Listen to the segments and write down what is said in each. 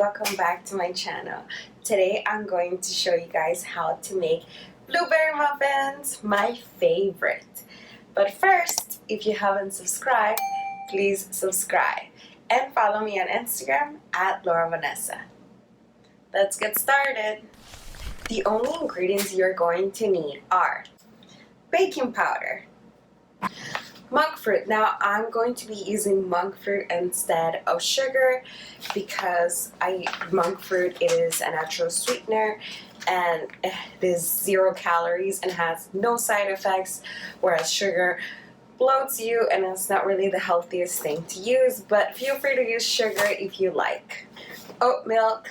welcome back to my channel. Today I'm going to show you guys how to make blueberry muffins, my favorite. But first, if you haven't subscribed, please subscribe and follow me on Instagram at Laura Vanessa. Let's get started. The only ingredients you're going to need are baking powder, monk fruit. Now I'm going to be using monk fruit instead of sugar because monk fruit is a natural sweetener and it is 0 calories and has no side effects, whereas sugar bloats you and it's not really the healthiest thing to use, but feel free to use sugar if you like. Oat milk.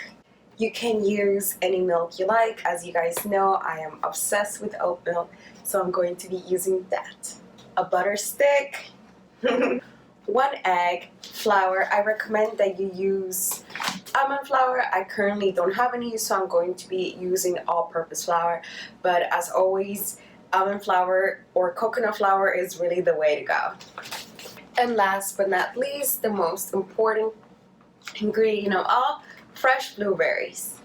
You can use any milk you like. As you guys know, I am obsessed with oat milk, so I'm going to be using that. A butter stick, 1 egg, flour. I recommend that you use almond flour. I currently don't have any, so I'm going to be using all-purpose flour. But as always, almond flour or coconut flour is really the way to go. And last but not least, the most important ingredient of all, fresh blueberries.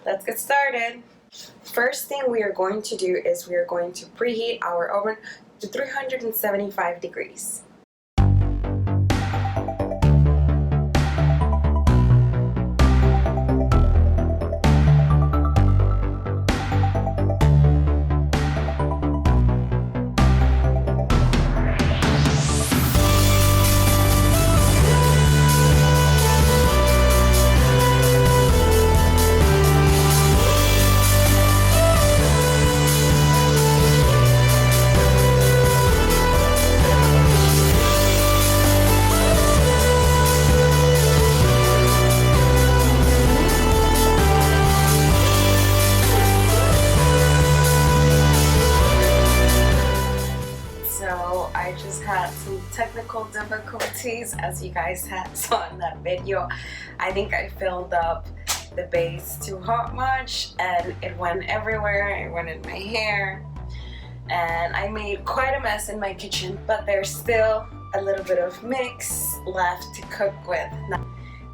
Let's get started. First thing we are going to do is we are going to preheat our oven to 375 degrees. I just had some technical difficulties, as you guys saw in that video. I think I filled up the base too much and it went everywhere. It went in my hair and I made quite a mess in my kitchen, but there's still a little bit of mix left to cook with.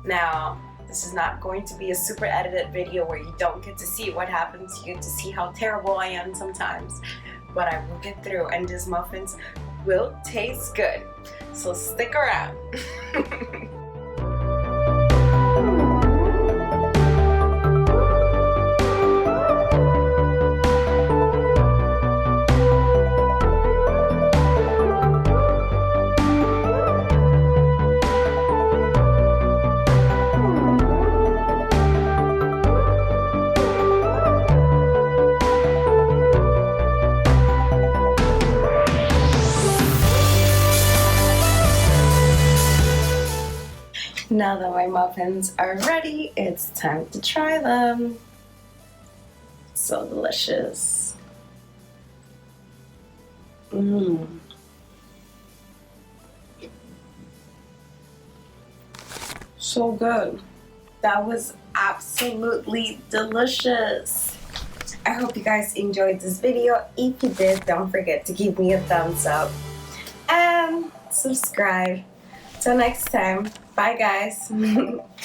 Now, this is not going to be a super edited video where you don't get to see what happens. You get to see how terrible I am sometimes, but I will get through and these muffins will taste good. So stick around. Now that my muffins are ready, it's time to try them. So delicious. So good. That was absolutely delicious. I hope you guys enjoyed this video. If you did, don't forget to give me a thumbs up and subscribe. Till next time. Bye guys.